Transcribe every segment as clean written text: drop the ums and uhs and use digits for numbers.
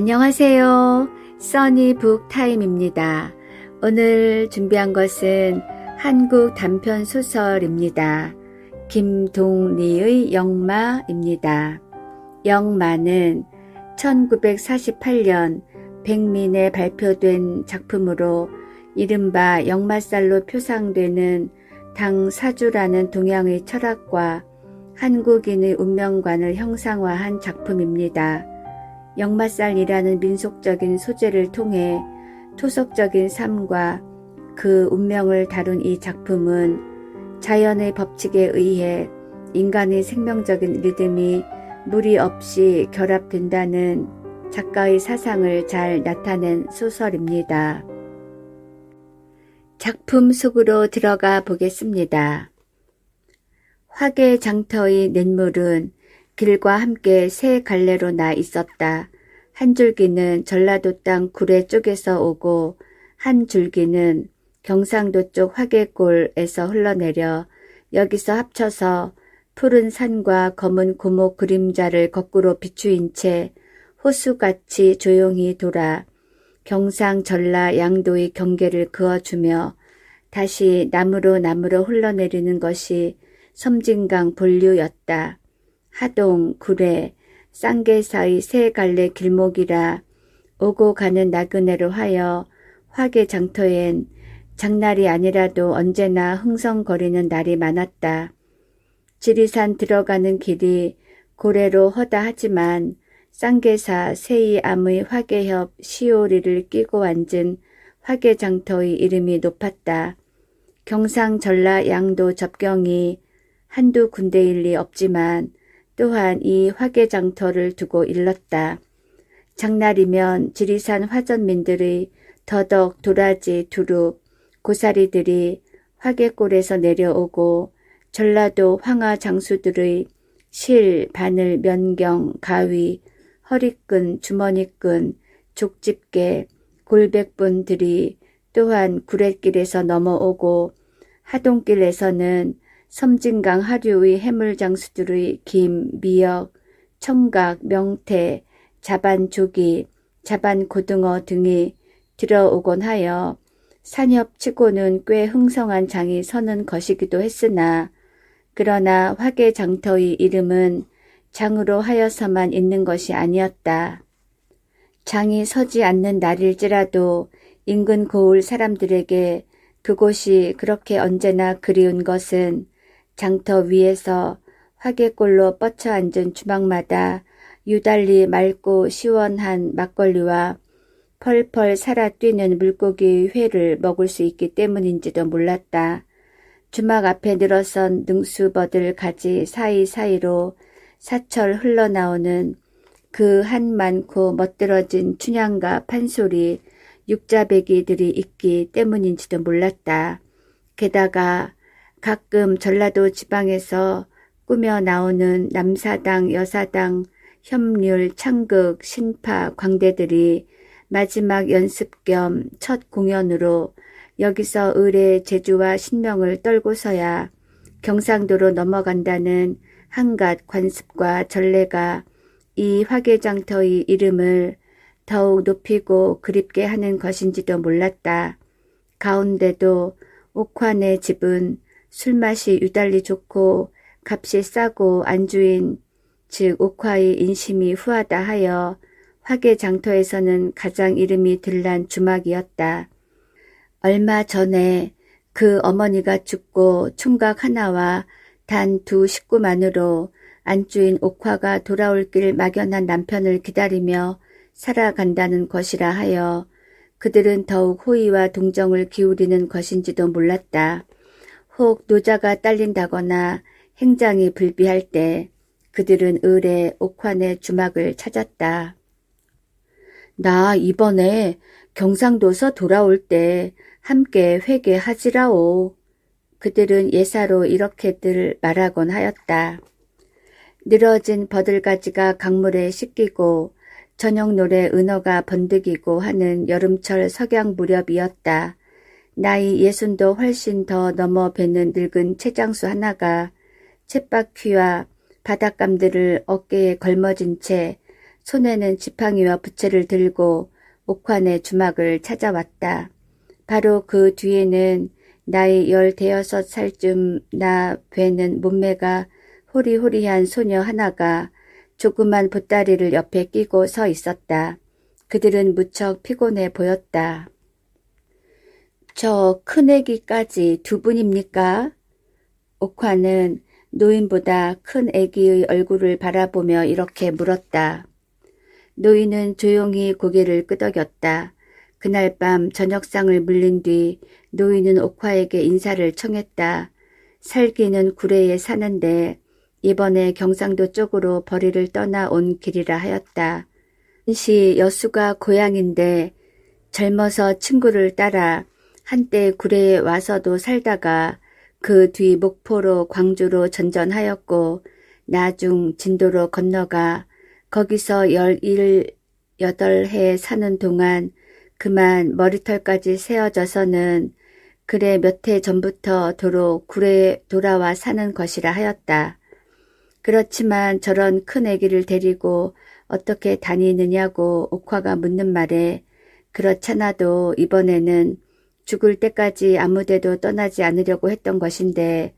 안녕하세요. 써니북 타임입니다. 오늘 준비한 것은 한국 단편 소설입니다. 김동리의 영마입니다. 영마는 1948년 백민에 발표된 작품으로 이른바 역마살로 표상되는 당사주라는 동양의 철학과 한국인의 운명관을 형상화한 작품입니다. 역마살이라는 민속적인 소재를 통해 토속적인 삶과 그 운명을 다룬 이 작품은 자연의 법칙에 의해 인간의 생명적인 리듬이 무리 없이 결합된다는 작가의 사상을 잘 나타낸 소설입니다. 작품 속으로 들어가 보겠습니다. 화개장터의 냇물은 길과 함께 세 갈래로 나 있었다. 한 줄기는 전라도 땅 구례 쪽에서 오고 한 줄기는 경상도 쪽 화개골에서 흘러내려 여기서 합쳐서 푸른 산과 검은 고목 그림자를 거꾸로 비추인 채 호수같이 조용히 돌아 경상 전라 양도의 경계를 그어주며 다시 나무로 흘러내리는 것이 섬진강 본류였다. 하동, 구례, 쌍계사의 세 갈래 길목이라 오고 가는 나그네로 하여 화개장터엔 장날이 아니라도 언제나 흥성거리는 날이 많았다. 지리산 들어가는 길이 고래로 허다하지만 쌍계사 세이암의 화개협 시오리를 끼고 앉은 화개장터의 이름이 높았다. 경상 전라 양도 접경이 한두 군데일 리 없지만 또한 이 화개장터를 두고 일렀다. 장날이면 지리산 화전민들의 더덕, 도라지, 두릅, 고사리들이 화개골에서 내려오고 전라도 황하 장수들의 실, 바늘, 면경, 가위, 허리끈, 주머니끈, 족집게, 골백분들이 또한 구례길에서 넘어오고 하동길에서는 섬진강 하류의 해물장수들의 김, 미역, 청각, 명태, 자반조기, 자반고등어 등이 들어오곤 하여 산협치고는 꽤 흥성한 장이 서는 것이기도 했으나 그러나 화개장터의 이름은 장으로 하여서만 있는 것이 아니었다. 장이 서지 않는 날일지라도 인근 고을 사람들에게 그곳이 그렇게 언제나 그리운 것은 장터 위에서 화개골로 뻗쳐 앉은 주막마다 유달리 맑고 시원한 막걸리와 펄펄 살아 뛰는 물고기의 회를 먹을 수 있기 때문인지도 몰랐다. 주막 앞에 늘어선 능수버들 가지 사이사이로 사철 흘러나오는 그 한 많고 멋들어진 춘향과 판소리, 육자배기들이 있기 때문인지도 몰랐다. 게다가 가끔 전라도 지방에서 꾸며 나오는 남사당, 여사당, 협률, 창극, 신파, 광대들이 마지막 연습 겸 첫 공연으로 여기서 을의 제주와 신명을 떨고서야 경상도로 넘어간다는 한갓 관습과 전례가 이 화개장터의 이름을 더욱 높이고 그립게 하는 것인지도 몰랐다. 가운데도 옥환의 집은 술맛이 유달리 좋고 값이 싸고 안주인 즉 옥화의 인심이 후하다 하여 화개장터에서는 가장 이름이 들난 주막이었다. 얼마 전에 그 어머니가 죽고 총각 하나와 단 2 식구만으로 안주인 옥화가 돌아올 길 막연한 남편을 기다리며 살아간다는 것이라 하여 그들은 더욱 호의와 동정을 기울이는 것인지도 몰랐다. 혹 노자가 딸린다거나 행장이 불비할 때 그들은 을의 옥환의 주막을 찾았다. 나 이번에 경상도서 돌아올 때 함께 회개하지라오. 그들은 예사로 이렇게들 말하곤 하였다. 늘어진 버들가지가 강물에 씻기고 저녁 노래 은어가 번득이고 하는 여름철 석양 무렵이었다. 나이 60도 훨씬 더 넘어 뵈는 늙은 채장수 하나가 쳇바퀴와 바닷감들을 어깨에 걸머진 채 손에는 지팡이와 부채를 들고 옥환의 주막을 찾아왔다. 바로 그 뒤에는 나이 15살쯤 나 뵈는 몸매가 호리호리한 소녀 하나가 조그만 보따리를 옆에 끼고 서 있었다. 그들은 무척 피곤해 보였다. 저 큰애기까지 두 분입니까? 옥화는 노인보다 큰 애기의 얼굴을 바라보며 이렇게 물었다. 노인은 조용히 고개를 끄덕였다. 그날 밤 저녁상을 물린 뒤 노인은 옥화에게 인사를 청했다. 살기는 구례에 사는데 이번에 경상도 쪽으로 벌이를 떠나 온 길이라 하였다. 시 여수가 고향인데 젊어서 친구를 따라 한때 구례에 와서도 살다가 그 뒤 목포로 광주로 전전하였고 나중 진도로 건너가 거기서 18해 사는 동안 그만 머리털까지 세어져서는 그래 몇 해 전부터 도로 구례에 돌아와 사는 것이라 하였다. 그렇지만 저런 큰 애기를 데리고 어떻게 다니느냐고 옥화가 묻는 말에 그렇잖아도 이번에는 죽을 때까지 아무데도 떠나지 않으려고 했던 것인데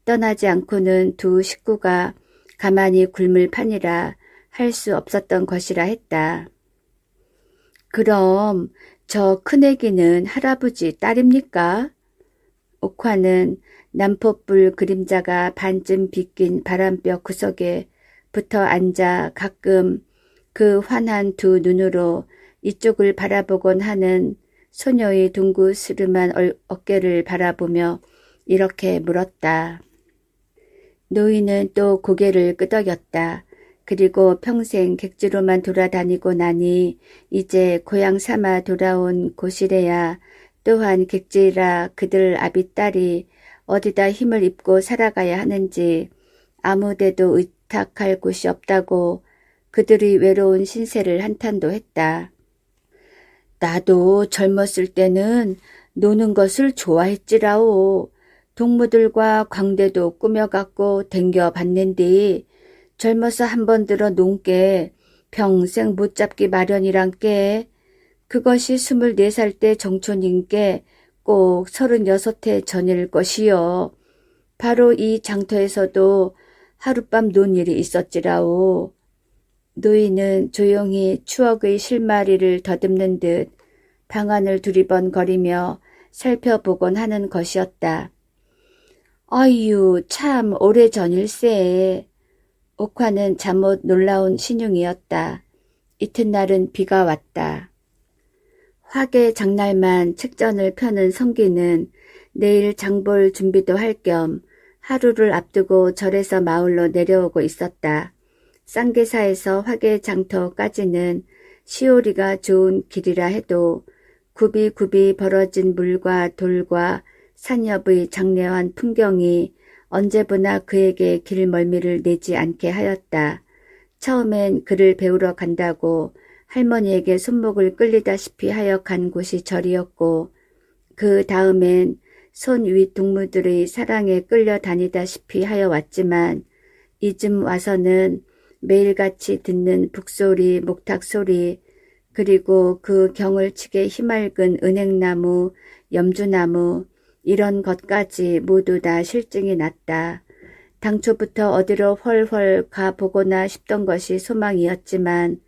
떠나지 않고는 두 식구가 가만히 굶을 판이라 할 수 없었던 것이라 했다. 그럼 저 큰애기는 할아버지 딸입니까? 옥화는 남포불 그림자가 반쯤 비낀 바람벽 구석에 붙어 앉아 가끔 그 환한 두 눈으로 이쪽을 바라보곤 하는 소녀의 둥그스름한 어깨를 바라보며 이렇게 물었다. 노인은 또 고개를 끄덕였다. 그리고 평생 객지로만 돌아다니고 나니 이제 고향 삼아 돌아온 곳이래야 또한 객지라 그들 아비딸이 어디다 힘을 입고 살아가야 하는지 아무데도 의탁할 곳이 없다고 그들이 외로운 신세를 한탄도 했다. 나도 젊었을 때는 노는 것을 좋아했지라오. 동무들과 광대도 꾸며갖고 댕겨봤는데 젊어서 한 번 들어 논게 평생 못 잡기 마련이란께. 그것이 24살 때 정촌인께 꼭 36해 전일 것이요. 바로 이 장터에서도 하룻밤 논 일이 있었지라오. 노인은 조용히 추억의 실마리를 더듬는 듯 방안을 두리번거리며 살펴보곤 하는 것이었다. 아유, 참 오래전일세. 옥화는 잠옷 놀라운 신용이었다. 이튿날은 비가 왔다. 화개 장날만 책전을 펴는 성기는 내일 장볼 준비도 할 겸 하루를 앞두고 절에서 마을로 내려오고 있었다. 쌍계사에서 화개 장터까지는 시오리가 좋은 길이라 해도 굽이굽이 벌어진 물과 돌과 산 옆의 장래한 풍경이 언제보나 그에게 길멀미를 내지 않게 하였다. 처음엔 글을 배우러 간다고 할머니에게 손목을 끌리다시피 하여 간 곳이 절이었고 그 다음엔 손 위 동무들의 사랑에 끌려다니다시피 하여 왔지만 이쯤 와서는 매일같이 듣는 북소리, 목탁소리, 그리고 그 경을 치게 희맑은 은행나무, 염주나무 이런 것까지 모두 다 실증이 났다. 당초부터 어디로 훨훨 가보거나 싶던 것이 소망이었지만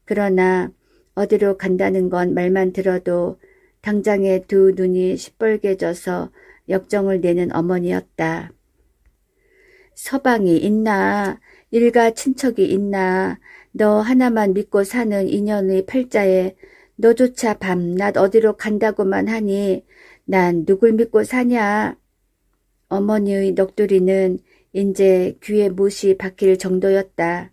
그러나 어디로 간다는 건 말만 들어도 당장에 두 눈이 시뻘개져서 역정을 내는 어머니였다. 서방이 있나? 일가 친척이 있나? 너 하나만 믿고 사는 인연의 팔자에 너조차 밤낮 어디로 간다고만 하니 난 누굴 믿고 사냐? 어머니의 넋두리는 이제 귀에 못이 박힐 정도였다.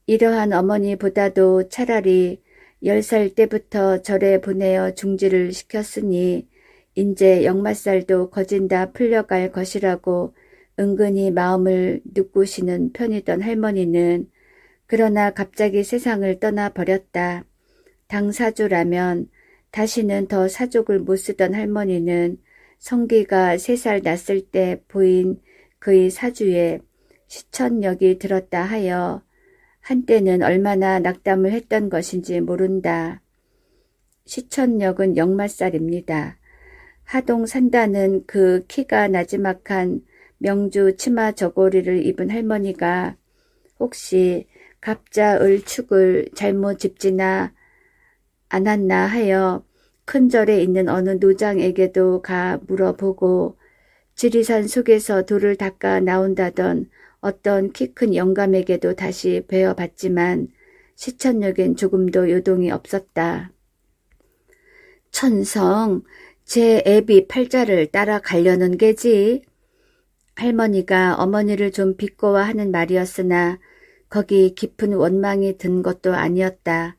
이러한 어머니보다도 차라리 10살 때부터 절에 보내어 중지를 시켰으니 이제 역마살도 거진다 풀려갈 것이라고 은근히 마음을 누꾸시는 편이던 할머니는 그러나 갑자기 세상을 떠나버렸다. 당사주라면 다시는 더 사족을 못 쓰던 할머니는 성기가 3살 났을 때 보인 그의 사주에 시천역이 들었다 하여 한때는 얼마나 낙담을 했던 것인지 모른다. 시천역은 역마살입니다. 하동 산다는 그 키가 나지막한 명주 치마 저고리를 입은 할머니가 혹시 갑자 을 축을 잘못 짚지나 않았나 하여 큰 절에 있는 어느 노장에게도 가 물어보고 지리산 속에서 돌을 닦아 나온다던 어떤 키 큰 영감에게도 다시 베어봤지만 시천역엔 조금도 요동이 없었다. 천성, 제 애비 팔자를 따라가려는 게지. 할머니가 어머니를 좀 비꼬아 하는 말이었으나 거기 깊은 원망이 든 것도 아니었다.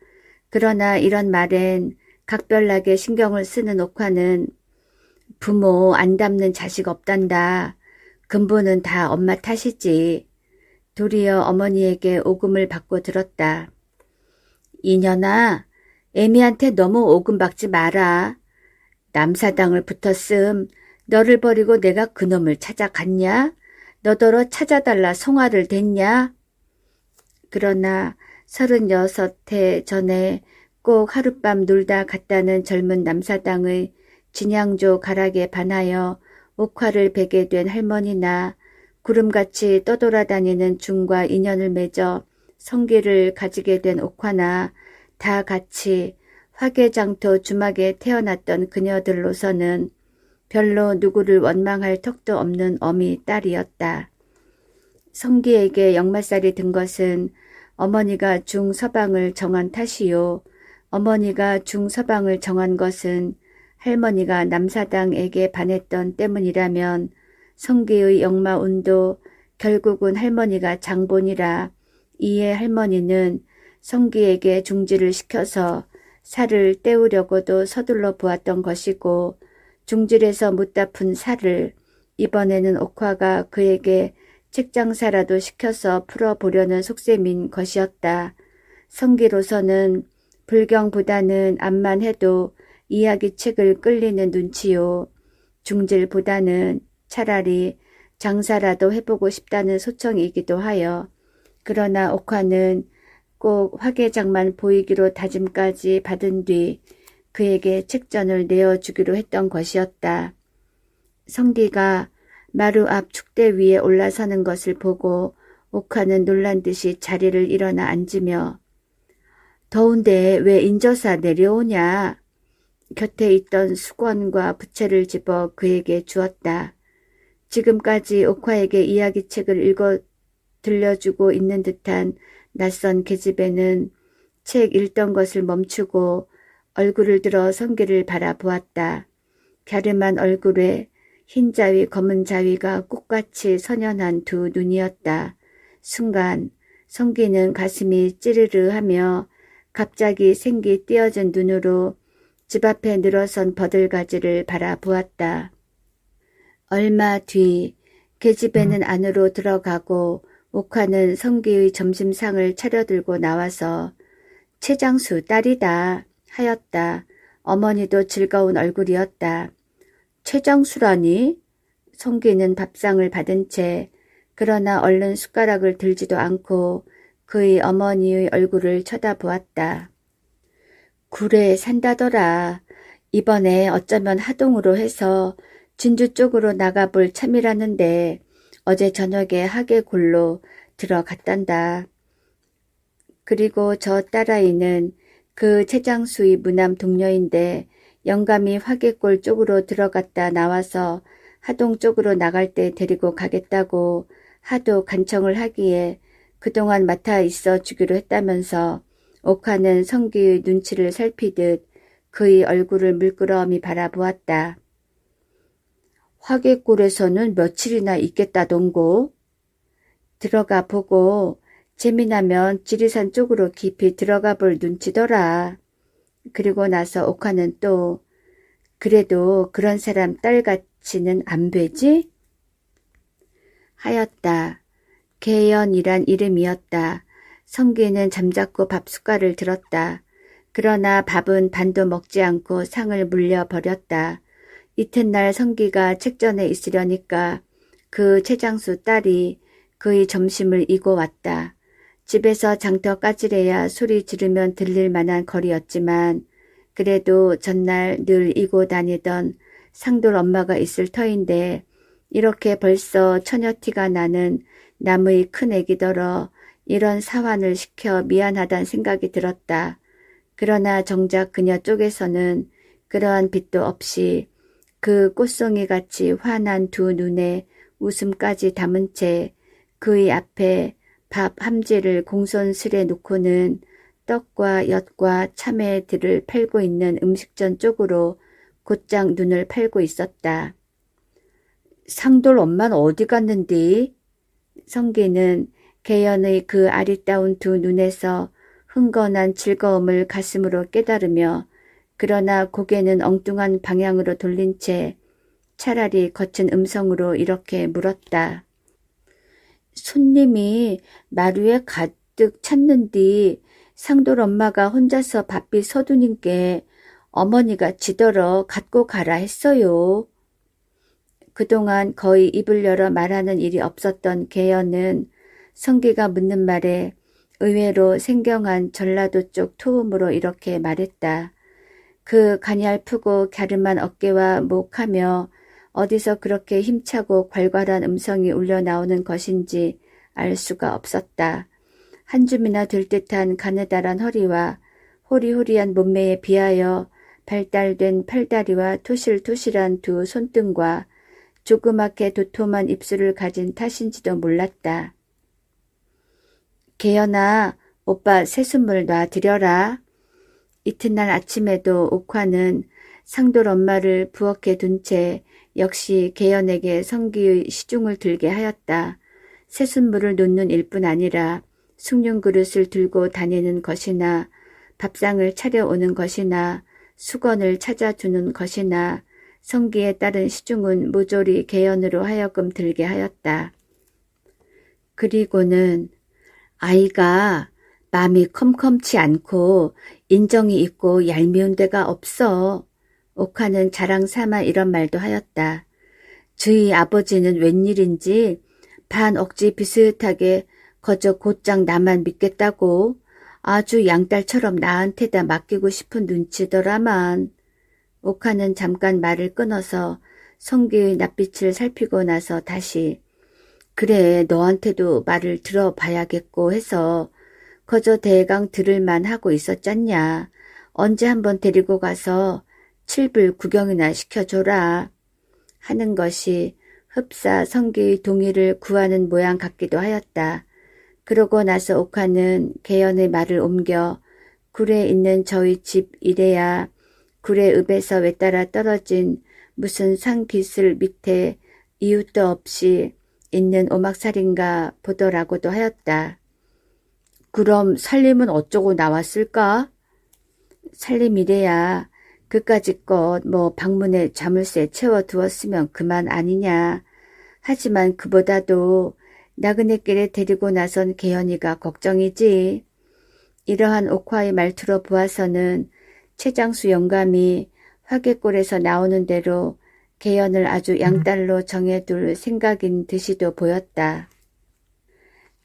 그러나 이런 말엔 각별나게 신경을 쓰는 옥화는 부모 안 닮는 자식 없단다. 근본은 다 엄마 탓이지. 도리어 어머니에게 오금을 받고 들었다. 이년아, 애미한테 너무 오금 받지 마라. 남사당을 붙었음. 너를 버리고 내가 그놈을 찾아갔냐? 너더러 찾아달라 성화를 댔냐? 그러나 36해 전에 꼭 하룻밤 놀다 갔다는 젊은 남사당의 진양조 가락에 반하여 옥화를 베게 된 할머니나 구름같이 떠돌아다니는 중과 인연을 맺어 성기를 가지게 된 옥화나 다 같이 화개장터 주막에 태어났던 그녀들로서는 별로 누구를 원망할 턱도 없는 어미 딸이었다. 성기에게 역마살이 든 것은 어머니가 중서방을 정한 탓이요. 어머니가 중서방을 정한 것은 할머니가 남사당에게 반했던 때문이라면 성기의 역마운도 결국은 할머니가 장본이라 이에 할머니는 성기에게 중지를 시켜서 살을 떼우려고도 서둘러 보았던 것이고 중질에서 못 갚은 살을 이번에는 옥화가 그에게 책장사라도 시켜서 풀어보려는 속셈인 것이었다. 성기로서는 불경보다는 암만 해도 이야기책을 끌리는 눈치요. 중질보다는 차라리 장사라도 해보고 싶다는 소청이기도 하여 그러나 옥화는 꼭 화개장만 보이기로 다짐까지 받은 뒤 그에게 책전을 내어주기로 했던 것이었다. 성기가 마루 앞 축대 위에 올라서는 것을 보고 옥화는 놀란 듯이 자리를 일어나 앉으며 더운데 왜 인저사 내려오냐? 곁에 있던 수건과 부채를 집어 그에게 주었다. 지금까지 옥화에게 이야기책을 읽어 들려주고 있는 듯한 낯선 계집애는 책 읽던 것을 멈추고 얼굴을 들어 성기를 바라보았다. 갸름한 얼굴에 흰 자위 검은 자위가 꽃같이 선연한 두 눈이었다. 순간 성기는 가슴이 찌르르하며 갑자기 생기 띄어진 눈으로 집 앞에 늘어선 버들가지를 바라보았다. 얼마 뒤 계집애는 안으로 들어가고 옥화는 성기의 점심상을 차려들고 나와서 최장수 딸이다 하였다. 어머니도 즐거운 얼굴이었다. 최장수라니? 성기는 밥상을 받은 채 그러나 얼른 숟가락을 들지도 않고 그의 어머니의 얼굴을 쳐다보았다. 굴에 산다더라. 이번에 어쩌면 하동으로 해서 진주 쪽으로 나가볼 참이라는데 어제 저녁에 하계골로 들어갔단다. 그리고 저 딸아이는 그 최장수의 무남 동료인데 영감이 화계골 쪽으로 들어갔다 나와서 하동 쪽으로 나갈 때 데리고 가겠다고 하도 간청을 하기에 그동안 맡아 있어 주기로 했다면서 옥화는 성기의 눈치를 살피듯 그의 얼굴을 물끄러미 바라보았다. 화계골에서는 며칠이나 있겠다던고? 들어가 보고 재미나면 지리산 쪽으로 깊이 들어가 볼 눈치더라. 그리고 나서 옥화는 또 그래도 그런 사람 딸같이는 안 되지? 하였다. 계연이란 이름이었다. 성기는 잠자코 밥숟갈을 들었다. 그러나 밥은 반도 먹지 않고 상을 물려버렸다. 이튿날 성기가 책전에 있으려니까 그 최장수 딸이 그의 점심을 이고 왔다. 집에서 장터 까지래야 소리 지르면 들릴 만한 거리였지만 그래도 전날 늘 이고 다니던 상돌 엄마가 있을 터인데 이렇게 벌써 처녀티가 나는 남의 큰 애기더러 이런 사환을 시켜 미안하단 생각이 들었다. 그러나 정작 그녀 쪽에서는 그러한 빛도 없이 그 꽃송이같이 환한 두 눈에 웃음까지 담은 채 그의 앞에 밥 함지를 공손스레 놓고는 떡과 엿과 참외들을 팔고 있는 음식점 쪽으로 곧장 눈을 팔고 있었다. 상돌 엄마는 어디 갔는디? 성기는 개연의 그 아리따운 두 눈에서 흥건한 즐거움을 가슴으로 깨달으며 그러나 고개는 엉뚱한 방향으로 돌린 채 차라리 거친 음성으로 이렇게 물었다. 손님이 마루에 가득 찼는디 상돌 엄마가 혼자서 바삐 서두님께 어머니가 지더러 갖고 가라 했어요. 그동안 거의 입을 열어 말하는 일이 없었던 개연은 성기가 묻는 말에 의외로 생경한 전라도 쪽 토음으로 이렇게 말했다. 그 가냘프고 갸름한 어깨와 목하며 어디서 그렇게 힘차고 괄괄한 음성이 울려나오는 것인지 알 수가 없었다. 한 줌이나 될 듯한 가느다란 허리와 호리호리한 몸매에 비하여 발달된 팔다리와 토실토실한 두 손등과 조그맣게 도톰한 입술을 가진 탓인지도 몰랐다. 개연아, 오빠 새순물 놔드려라. 이튿날 아침에도 옥화는 상돌 엄마를 부엌에 둔 채 역시 개연에게 성기의 시중을 들게 하였다. 새순물을 놓는 일뿐 아니라 숭늉 그릇을 들고 다니는 것이나 밥상을 차려오는 것이나 수건을 찾아주는 것이나 성기에 따른 시중은 모조리 개연으로 하여금 들게 하였다. 그리고는 아이가 마음이 컴컴치 않고 인정이 있고 얄미운 데가 없어. 옥화는 자랑삼아 이런 말도 하였다. 저희 아버지는 웬일인지 반 억지 비슷하게 거저 곧장 나만 믿겠다고 아주 양딸처럼 나한테다 맡기고 싶은 눈치더라만. 옥화는 잠깐 말을 끊어서 성기의 낯빛을 살피고 나서 다시 그래 너한테도 말을 들어봐야겠고 해서 거저 대강 들을만 하고 있었잖냐. 언제 한번 데리고 가서 칠불 구경이나 시켜줘라 하는 것이 흡사 성기의 동의를 구하는 모양 같기도 하였다. 그러고 나서 옥화는 개연의 말을 옮겨 굴에 있는 저희 집 이래야 굴의 읍에서 외따라 떨어진 무슨 산기슬 밑에 이웃도 없이 있는 오막살인가 보더라고도 하였다. 그럼 살림은 어쩌고 나왔을까? 살림이래야 그까짓 것 방문에 자물쇠 채워두었으면 그만 아니냐. 하지만 그보다도 나그네길에 데리고 나선 개연이가 걱정이지. 이러한 옥화의 말투로 보아서는 최장수 영감이 화개골에서 나오는 대로 개연을 아주 양딸로 정해둘 생각인 듯이도 보였다.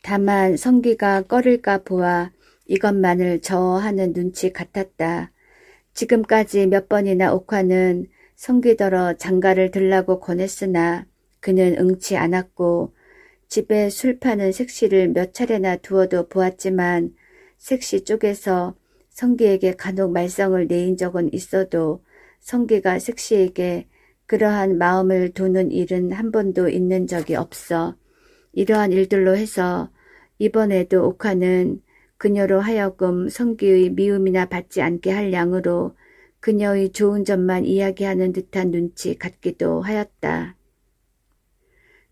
다만 성기가 꺼릴까 보아 이것만을 저어하는 눈치 같았다. 지금까지 몇 번이나 옥화는 성기더러 장가를 들라고 권했으나 그는 응치 않았고 집에 술 파는 색시를 몇 차례나 두어도 보았지만 색시 쪽에서 성기에게 간혹 말썽을 내인 적은 있어도 성기가 색시에게 그러한 마음을 두는 일은 한 번도 있는 적이 없어. 이러한 일들로 해서 이번에도 옥화는 그녀로 하여금 성기의 미움이나 받지 않게 할 양으로 그녀의 좋은 점만 이야기하는 듯한 눈치 같기도 하였다.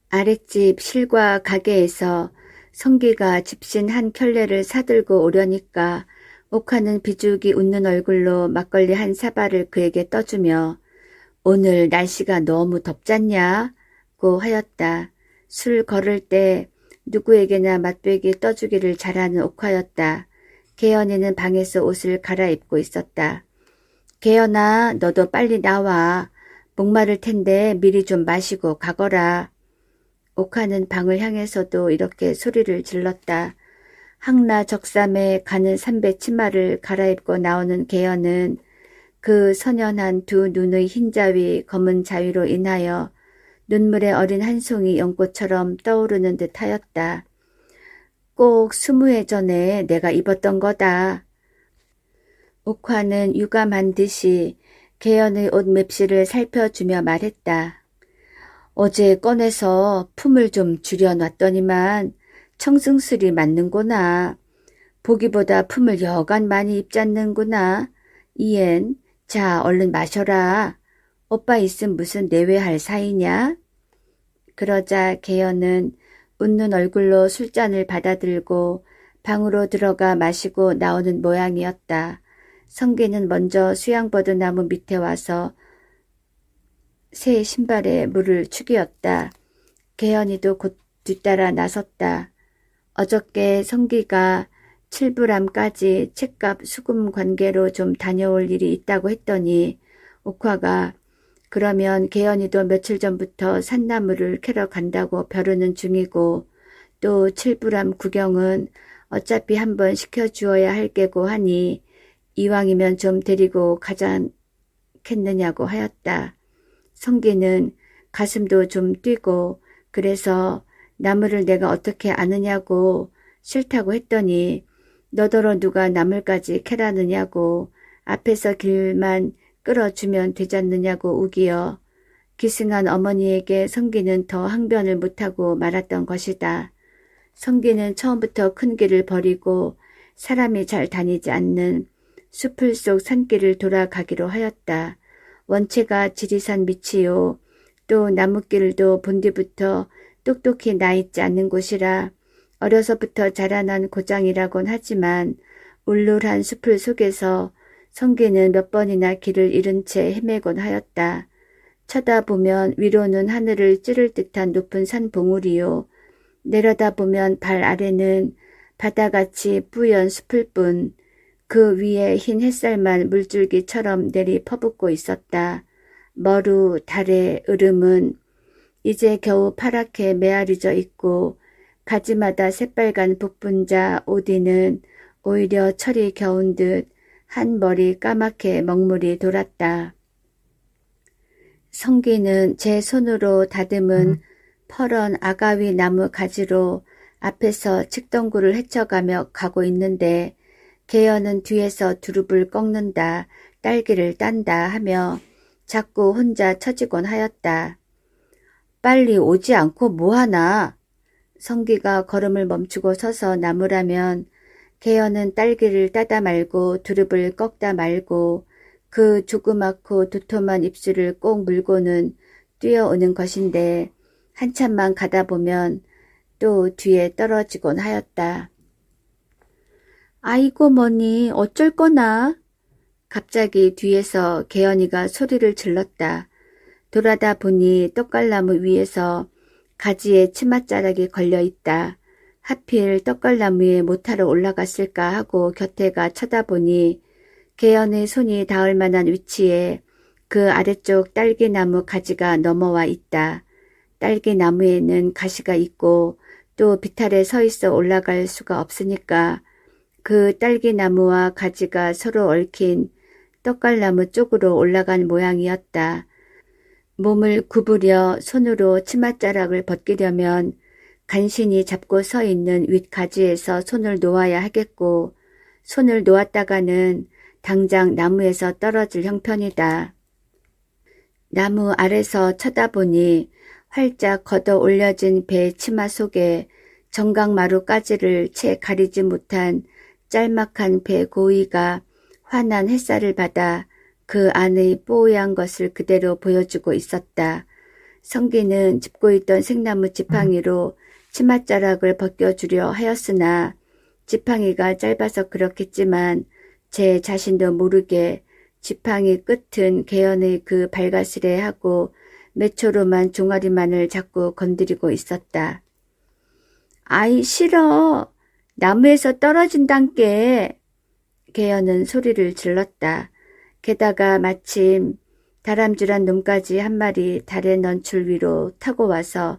아랫집 실과 가게에서 성기가 집신 한 켤레를 사들고 오려니까 옥화는 비죽이 웃는 얼굴로 막걸리 한 사발을 그에게 떠주며 오늘 날씨가 너무 덥잖냐고 하였다. 술 걸을 때 누구에게나 맛배기 떠주기를 잘하는 옥화였다. 개연이는 방에서 옷을 갈아입고 있었다. 개연아, 너도 빨리 나와. 목마를 텐데 미리 좀 마시고 가거라. 옥화는 방을 향해서도 이렇게 소리를 질렀다. 항라적삼에 가는 삼배 치마를 갈아입고 나오는 개연은 그 선연한 두 눈의 흰자위 검은 자위로 인하여 눈물의 어린 한 송이 연꽃처럼 떠오르는 듯 하였다. 꼭 20해 전에 내가 입었던 거다. 옥화는 유감한 듯이 개연의 옷 맵시를 살펴주며 말했다. 어제 꺼내서 품을 좀 줄여놨더니만 청승술이 맞는구나. 보기보다 품을 여간 많이 입잖는구나. 이엔 자 얼른 마셔라. 오빠 있음 무슨 내외할 사이냐? 그러자 개연은 웃는 얼굴로 술잔을 받아들고 방으로 들어가 마시고 나오는 모양이었다. 성기는 먼저 수양버드나무 밑에 와서 새 신발에 물을 축이었다. 개연이도 곧 뒤따라 나섰다. 어저께 성기가 칠부람까지 책값 수금 관계로 좀 다녀올 일이 있다고 했더니 옥화가 그러면 개연이도 며칠 전부터 산나물을 캐러 간다고 벼르는 중이고 또 칠부람 구경은 어차피 한번 시켜주어야 할 게고 하니 이왕이면 좀 데리고 가자겠느냐고 하였다. 성기는 가슴도 좀 뛰고 그래서 나물을 내가 어떻게 아느냐고 싫다고 했더니 너더러 누가 나물까지 캐라느냐고 앞에서 길만 끌어주면 되잖느냐고 우기어 기승한 어머니에게 성기는 더 항변을 못하고 말았던 것이다. 성기는 처음부터 큰 길을 버리고 사람이 잘 다니지 않는 숲을 속 산길을 돌아가기로 하였다. 원체가 지리산 밑이요. 또 나무길도 본디부터 똑똑히 나있지 않는 곳이라 어려서부터 자라난 고장이라곤 하지만 울룰한 숲을 속에서 성기는 몇 번이나 길을 잃은 채 헤매곤 하였다. 쳐다보면 위로는 하늘을 찌를 듯한 높은 산 봉우리요. 내려다보면 발 아래는 바다같이 뿌연 숲을 뿐 그 위에 흰 햇살만 물줄기처럼 내리 퍼붓고 있었다. 머루, 달의 으름은 이제 겨우 파랗게 메아리져 있고 가지마다 새빨간 북분자 오디는 오히려 철이 겨운 듯 한 머리 까맣게 먹물이 돌았다. 성기는 제 손으로 다듬은 퍼런 아가위 나무 가지로 앞에서 칡덩굴을 헤쳐가며 가고 있는데 개연은 뒤에서 두릅을 꺾는다, 딸기를 딴다 하며 자꾸 혼자 처지곤 하였다. 빨리 오지 않고 뭐하나? 성기가 걸음을 멈추고 서서 나무라면 개연은 딸기를 따다 말고 두릅을 꺾다 말고 그 조그맣고 도톰한 입술을 꼭 물고는 뛰어오는 것인데 한참만 가다 보면 또 뒤에 떨어지곤 하였다. 아이고 뭐니 어쩔 거나. 갑자기 뒤에서 개연이가 소리를 질렀다. 돌아다 보니 떡갈나무 위에서 가지에 치맛자락이 걸려있다. 하필 떡갈나무에 못하러 올라갔을까 하고 곁에가 쳐다보니 개연의 손이 닿을 만한 위치에 그 아래쪽 딸기나무 가지가 넘어와 있다. 딸기나무에는 가시가 있고 또 비탈에 서 있어 올라갈 수가 없으니까 그 딸기나무와 가지가 서로 얽힌 떡갈나무 쪽으로 올라간 모양이었다. 몸을 구부려 손으로 치맛자락을 벗기려면 간신히 잡고 서 있는 윗가지에서 손을 놓아야 하겠고 손을 놓았다가는 당장 나무에서 떨어질 형편이다. 나무 아래서 쳐다보니 활짝 걷어 올려진 배 치마 속에 정강마루까지를 채 가리지 못한 짤막한 배 고위가 환한 햇살을 받아 그 안의 뽀얀 것을 그대로 보여주고 있었다. 성기는 짚고 있던 생나무 지팡이로 치맛자락을 벗겨주려 하였으나 지팡이가 짧아서 그렇겠지만 제 자신도 모르게 지팡이 끝은 개연의 그 발가스레 하고 매초로만 종아리만을 자꾸 건드리고 있었다. 아이 싫어. 나무에서 떨어진단께. 개연은 소리를 질렀다. 게다가 마침 다람쥐란 놈까지 한 마리 달의 넌출 위로 타고 와서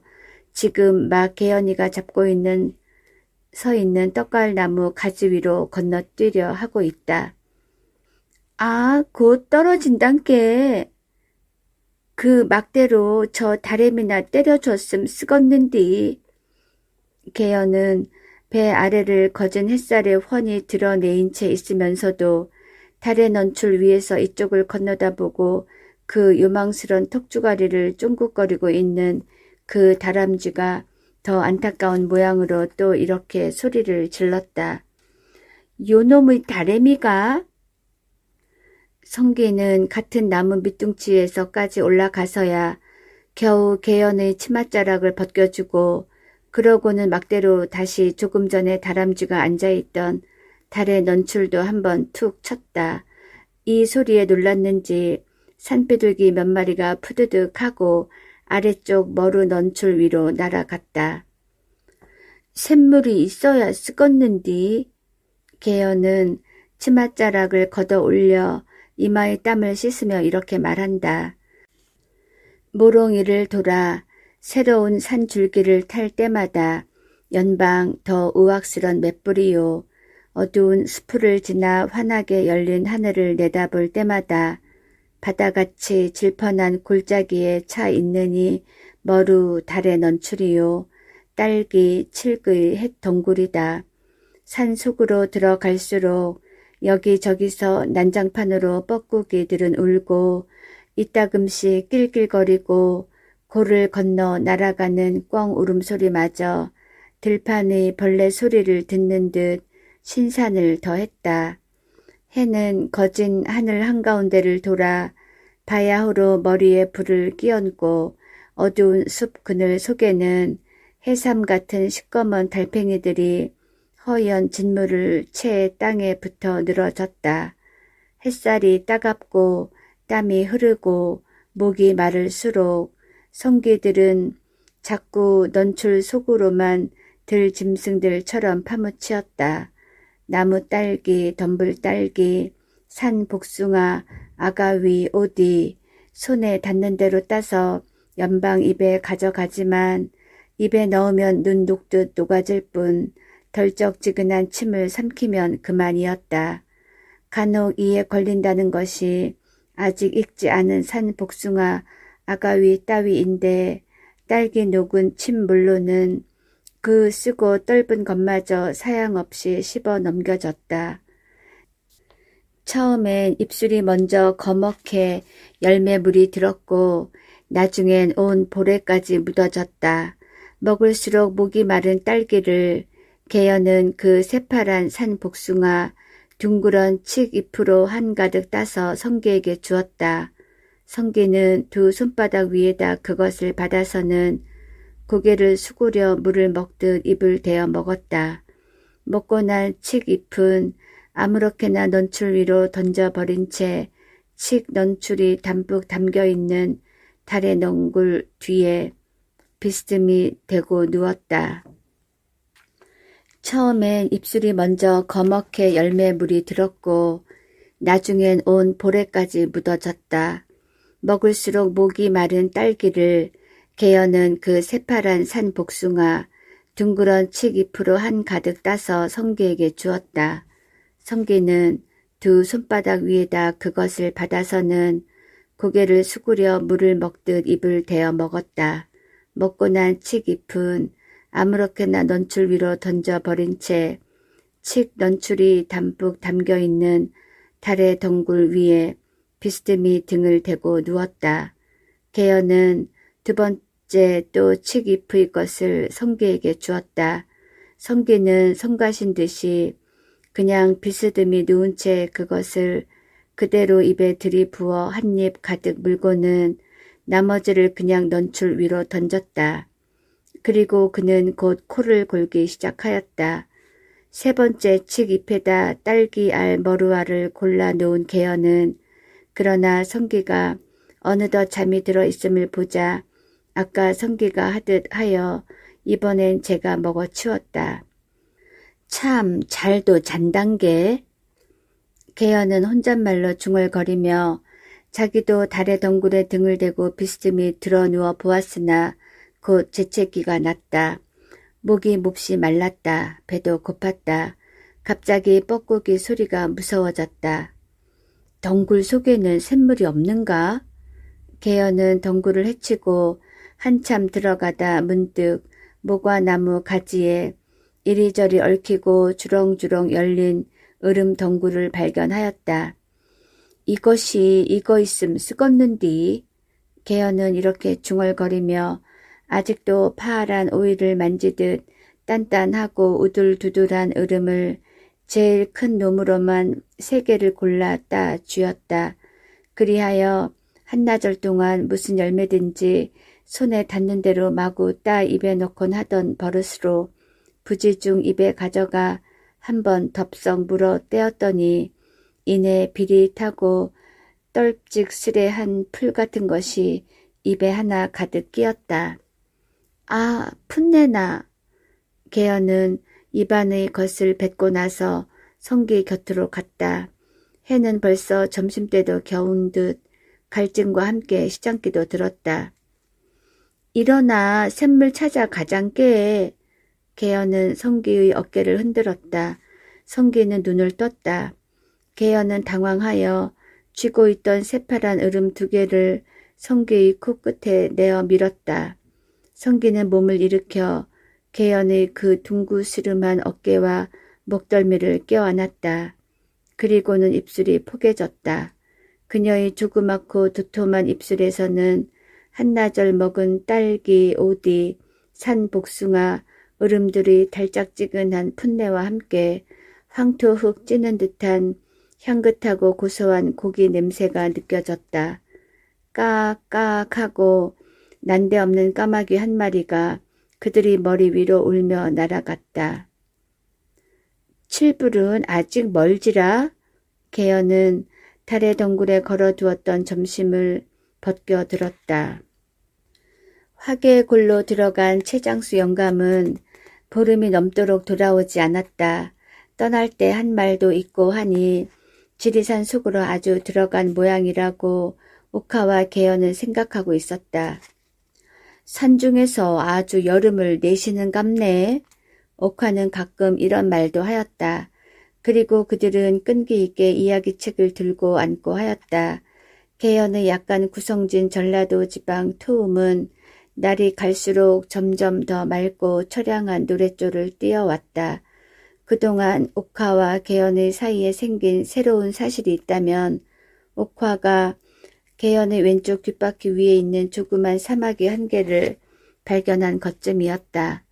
지금 막 개연이가 잡고 있는 서 있는 떡갈나무 가지 위로 건너뛰려 하고 있다. 아, 곧 떨어진단께. 그 막대로 저 다래미나 때려줬음 쓰겄는디. 개연은 배 아래를 거진 햇살에 훤히 드러내인 채 있으면서도 달의 넌출 위에서 이쪽을 건너다보고 그 요망스런 턱주가리를 쫑긋거리고 있는 그 다람쥐가 더 안타까운 모양으로 또 이렇게 소리를 질렀다. 요놈의 다래미가? 성기는 같은 나무 밑둥치에서까지 올라가서야 겨우 개연의 치맛자락을 벗겨주고 그러고는 막대로 다시 조금 전에 다람쥐가 앉아있던 달의 넌출도 한번 툭 쳤다. 이 소리에 놀랐는지 산비둘기 몇 마리가 푸드득 하고 아래쪽 머루 넌출 위로 날아갔다. 샘물이 있어야 쓰겄는디. 개연은 치맛자락을 걷어 올려 이마의 땀을 씻으며 이렇게 말한다. 모롱이를 돌아 새로운 산줄기를 탈 때마다 연방 더 우악스런 맷불이요. 어두운 수풀을 지나 환하게 열린 하늘을 내다볼 때마다 바다같이 질펀한 골짜기에 차 있느니 머루 달의 넌출이요. 딸기 칠의 햇 덩굴이다. 산 속으로 들어갈수록 여기저기서 난장판으로 뻐꾸기들은 울고 이따금씩 낄낄거리고 골을 건너 날아가는 꿩 울음소리마저 들판의 벌레 소리를 듣는 듯 신산을 더했다. 해는 거진 하늘 한가운데를 돌아 바야흐로 머리에 불을 끼얹고 어두운 숲 그늘 속에는 해삼 같은 시꺼먼 달팽이들이 허연 진물을 채 땅에 붙어 늘어졌다. 햇살이 따갑고 땀이 흐르고 목이 마를수록 성기들은 자꾸 넌출 속으로만 들 짐승들처럼 파묻히었다. 나무 딸기, 덤불 딸기, 산 복숭아, 아가위, 오디, 손에 닿는 대로 따서 연방 입에 가져가지만 입에 넣으면 눈 녹듯 녹아질 뿐 덜쩍지근한 침을 삼키면 그만이었다. 간혹 이에 걸린다는 것이 아직 익지 않은 산 복숭아, 아가위 따위인데 딸기 녹은 침물로는 그 쓰고 떫은 것마저 사양없이 씹어 넘겨졌다. 처음엔 입술이 먼저 거먹해 열매물이 들었고 나중엔 온 볼에까지 묻어졌다. 먹을수록 목이 마른 딸기를 개연은 그 새파란 산 복숭아 둥그런 칡 잎으로 한가득 따서 성기에게 주었다. 성기는 두 손바닥 위에다 그것을 받아서는 고개를 숙으려 물을 먹듯 입을 대어 먹었다. 먹고 난 칡 잎은 아무렇게나 넌출 위로 던져버린 채 칡 넌출이 담뿍 담겨있는 달의 넝굴 뒤에 비스듬히 대고 누웠다. 처음엔 입술이 먼저 거먹해 열매물이 들었고 나중엔 온 볼에까지 묻어졌다. 먹을수록 목이 마른 딸기를 개연은 그 새파란 산 복숭아 둥그런 칡 잎으로 한가득 따서 성기에게 주었다. 성기는 두 손바닥 위에다 그것을 받아서는 고개를 숙으려 물을 먹듯 입을 대어 먹었다. 먹고 난 칡 잎은 아무렇게나 넌출 위로 던져버린 채 칡 넌출이 담뿍 담겨있는 달의 덩굴 위에 비스듬히 등을 대고 누웠다. 개연은 두 번째 또 칡 잎의 것을 성기에게 주었다. 성기는 성가신 듯이 그냥 비스듬히 누운 채 그것을 그대로 입에 들이부어 한 입 가득 물고는 나머지를 그냥 넌출 위로 던졌다. 그리고 그는 곧 코를 골기 시작하였다. 세 번째 칡 잎에다 딸기 알 머루알을 골라 놓은 개연은 그러나 성기가 어느덧 잠이 들어 있음을 보자 아까 성기가 하듯 하여 이번엔 제가 먹어치웠다. 참 잘도 잔단게. 개연은 혼잣말로 중얼거리며 자기도 달의 덩굴에 등을 대고 비스듬히 드러누워 보았으나 곧 재채기가 났다. 목이 몹시 말랐다. 배도 고팠다. 갑자기 뻐꾸기 소리가 무서워졌다. 덩굴 속에는 샘물이 없는가? 개연은 덩굴을 헤치고 한참 들어가다 문득 모과나무 가지에 이리저리 얽히고 주렁주렁 열린 으름 덩굴을 발견하였다. 이것이 이거 있음 쓰겄는디. 개연은 이렇게 중얼거리며 아직도 파란 오이를 만지듯 단단하고 우둘두둘한 으름을 제일 큰 놈으로만 3개를 골라 따 쥐었다. 그리하여 한나절 동안 무슨 열매든지 손에 닿는 대로 마구 따 입에 넣곤 하던 버릇으로 부지중 입에 가져가 한번 덥석 물어 떼었더니 이내 비릿하고 떨찍스레한 풀 같은 것이 입에 하나 가득 끼었다. 아, 풋내나. 개연은 입안의 것을 뱉고 나서 성기 곁으로 갔다. 해는 벌써 점심때도 겨운 듯 갈증과 함께 시장기도 들었다. 일어나 샘물 찾아 가장께. 개연은 성기의 어깨를 흔들었다. 성기는 눈을 떴다. 개연은 당황하여 쥐고 있던 새파란 으름 2개를 성기의 코끝에 내어 밀었다. 성기는 몸을 일으켜 개연의 그 둥구스름한 어깨와 목덜미를 껴안았다. 그리고는 입술이 포개졌다. 그녀의 조그맣고 도톰한 입술에서는 한나절 먹은 딸기, 오디, 산 복숭아, 으름들이 달짝지근한 풋내와 함께 황토흙 찌는 듯한 향긋하고 고소한 고기 냄새가 느껴졌다. 까악까악하고 난데없는 까마귀 한 마리가 그들이 머리 위로 울며 날아갔다. 칠불은 아직 멀지라. 개연은 달의 덩굴에 걸어두었던 점심을 벗겨 들었다. 화개골로 들어간 최장수 영감은 보름이 넘도록 돌아오지 않았다. 떠날 때 한 말도 있고 하니 지리산 속으로 아주 들어간 모양이라고 옥화와 개연은 생각하고 있었다. 산중에서 아주 여름을 내쉬는갑네. 옥화는 가끔 이런 말도 하였다. 그리고 그들은 끈기 있게 이야기책을 들고 앉고 하였다. 개연의 약간 구성진 전라도 지방 토음은 날이 갈수록 점점 더 맑고 처량한 노랫조를 띄어왔다. 그동안 옥화와 개연의 사이에 생긴 새로운 사실이 있다면 옥화가 개연의 왼쪽 뒷바퀴 위에 있는 조그만 사마귀 한 개를 발견한 것쯤이었다.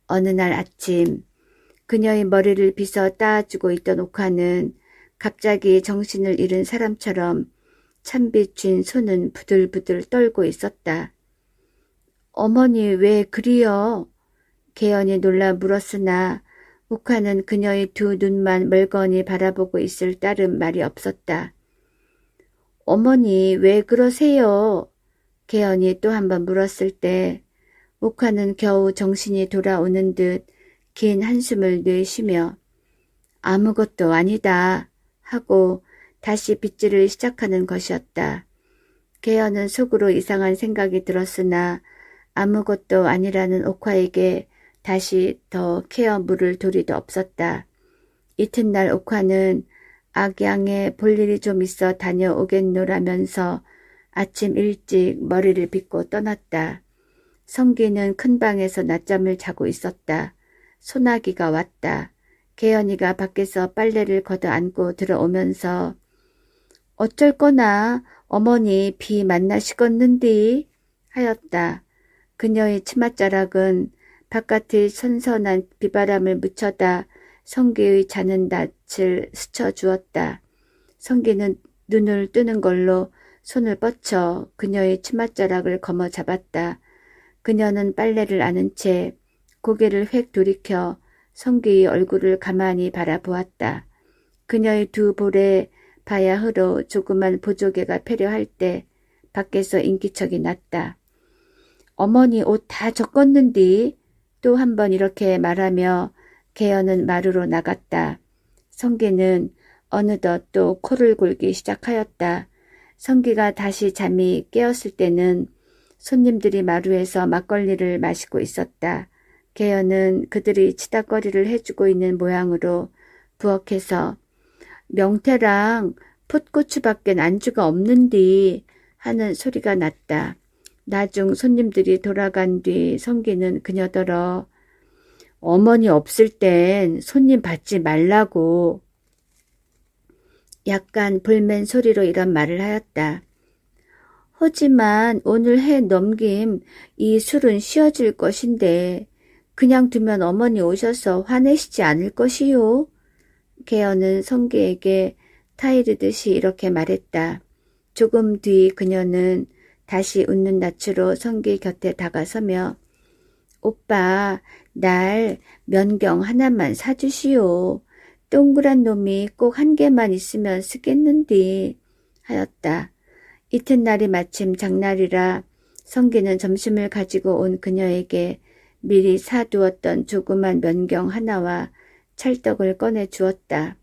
어느 날 아침 그녀의 머리를 빗어 따주고 있던 옥화는 갑자기 정신을 잃은 사람처럼 찬빛 쥔 손은 부들부들 떨고 있었다. 어머니 왜 그리요? 개연이 놀라 물었으나 옥화는 그녀의 2 눈만 멀거니 바라보고 있을 따름 말이 없었다. 어머니 왜 그러세요? 개연이 또 한 번 물었을 때 옥화는 겨우 정신이 돌아오는 듯 긴 한숨을 내쉬며 아무것도 아니다 하고 다시 빗질을 시작하는 것이었다. 개연은 속으로 이상한 생각이 들었으나 아무것도 아니라는 옥화에게 다시 더 케어 물을 도리도 없었다. 이튿날 옥화는 악양에 볼 일이 좀 있어 다녀오겠노라면서 아침 일찍 머리를 빗고 떠났다. 성기는 큰 방에서 낮잠을 자고 있었다. 소나기가 왔다. 개연이가 밖에서 빨래를 걷어 안고 들어오면서 어쩔 거나 어머니 비 만나시겄는디 하였다. 그녀의 치맛자락은 바깥의 선선한 비바람을 묻혀다 성기의 자는 낯을 스쳐주었다. 성기는 눈을 뜨는 걸로 손을 뻗쳐 그녀의 치맛자락을 거머 잡았다. 그녀는 빨래를 아는 채 고개를 획 돌이켜 성기의 얼굴을 가만히 바라보았다. 그녀의 2 볼에 바야흐로 조그만 보조개가 패려할 때 밖에서 인기척이 났다. 어머니 옷 다 젖겄는디? 또 한 번 이렇게 말하며 개연은 마루로 나갔다. 성기는 어느덧 또 코를 골기 시작하였다. 성기가 다시 잠이 깨었을 때는 손님들이 마루에서 막걸리를 마시고 있었다. 개연은 그들이 치다거리를 해주고 있는 모양으로 부엌에서 명태랑 풋고추밖엔 안주가 없는디 하는 소리가 났다. 나중 손님들이 돌아간 뒤 성기는 그녀더러 어머니 없을 땐 손님 받지 말라고 약간 볼멘 소리로 이런 말을 하였다. 하지만 오늘 해 넘김 이 술은 쉬어질 것인데 그냥 두면 어머니 오셔서 화내시지 않을 것이요. 개연은 성기에게 타이르듯이 이렇게 말했다. 조금 뒤 그녀는 다시 웃는 낯으로 성기 곁에 다가서며 오빠 날 면경 하나만 사주시오. 동그란 놈이 꼭 한 개만 있으면 쓰겠는디 하였다. 이튿날이 마침 장날이라 성기는 점심을 가지고 온 그녀에게 미리 사두었던 조그만 면경 하나와 찰떡을 꺼내 주었다.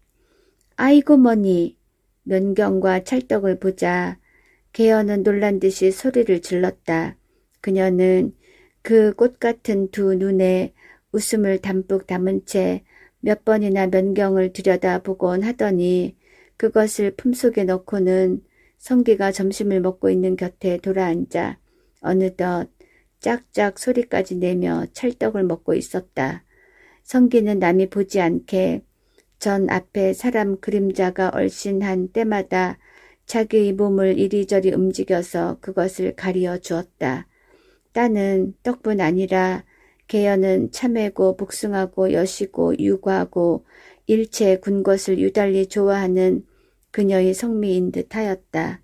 아이고 머니, 면경과 찰떡을 보자 개연은 놀란 듯이 소리를 질렀다. 그녀는 그 꽃 같은 두 눈에 웃음을 담뿍 담은 채 몇 번이나 면경을 들여다보곤 하더니 그것을 품속에 넣고는 성기가 점심을 먹고 있는 곁에 돌아앉아 어느덧 짝짝 소리까지 내며 찰떡을 먹고 있었다. 성기는 남이 보지 않게 전 앞에 사람 그림자가 얼씬한 때마다 자기의 몸을 이리저리 움직여서 그것을 가리어 주었다. 따는 떡뿐 아니라 개연은 참외고 복숭아고 여시고 유과고 일체 군 것을 유달리 좋아하는 그녀의 성미인 듯 하였다.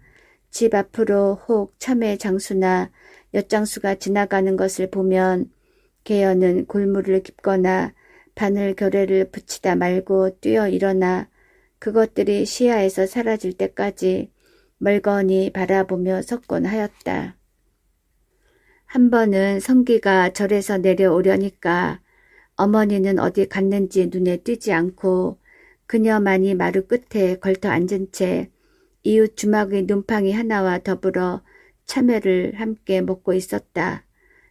집 앞으로 혹 참외 장수나 엿장수가 지나가는 것을 보면 개연은 골무를 깁거나 바늘 결례를 붙이다 말고 뛰어 일어나 그것들이 시야에서 사라질 때까지 멀거니 바라보며 섰곤 하였다. 한 번은 성기가 절에서 내려오려니까 어머니는 어디 갔는지 눈에 띄지 않고 그녀만이 마루 끝에 걸터 앉은 채 이웃 주막의 눈팡이 하나와 더불어 참외를 함께 먹고 있었다.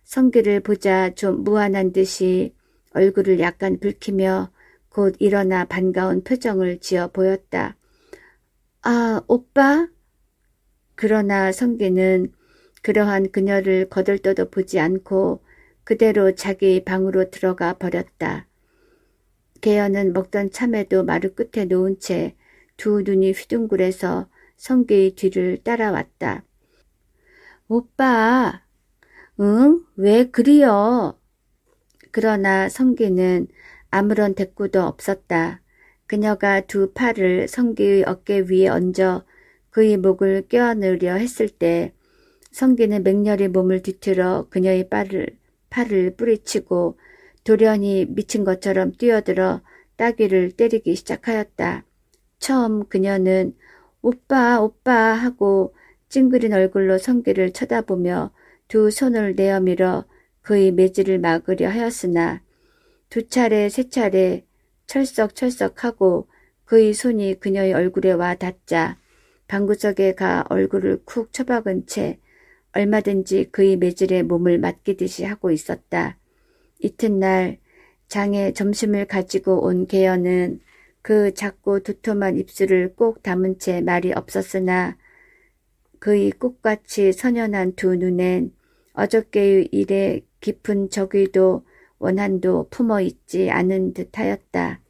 성기를 보자 좀 무안한 듯이 얼굴을 약간 붉히며 곧 일어나 반가운 표정을 지어 보였다. 아, 오빠? 그러나 성기는 그러한 그녀를 거들떠도 보지 않고 그대로 자기 방으로 들어가 버렸다. 개연은 먹던 참외도 마루 끝에 놓은 채 두 눈이 휘둥그레서 성기의 뒤를 따라왔다. 오빠, 응? 왜 그리여? 그러나 성기는 아무런 대꾸도 없었다. 그녀가 두 팔을 성기의 어깨 위에 얹어 그의 목을 껴안으려 했을 때 성기는 맹렬히 몸을 뒤틀어 그녀의 팔을 뿌리치고 돌연히 미친 것처럼 뛰어들어 따귀를 때리기 시작하였다. 처음 그녀는 오빠 오빠 하고 찡그린 얼굴로 성기를 쳐다보며 두 손을 내어밀어 그의 매질을 막으려 하였으나 두 차례 세 차례 철썩철썩하고 그의 손이 그녀의 얼굴에 와 닿자 방구석에 가 얼굴을 쿡 처박은 채 얼마든지 그의 매질에 몸을 맡기듯이 하고 있었다. 이튿날 장에 점심을 가지고 온 개연은 그 작고 두툼한 입술을 꼭 다문 채 말이 없었으나 그의 꽃같이 선연한 두 눈엔 어저께의 일에 깊은 적의도 원한도 품어있지 않은 듯하였다.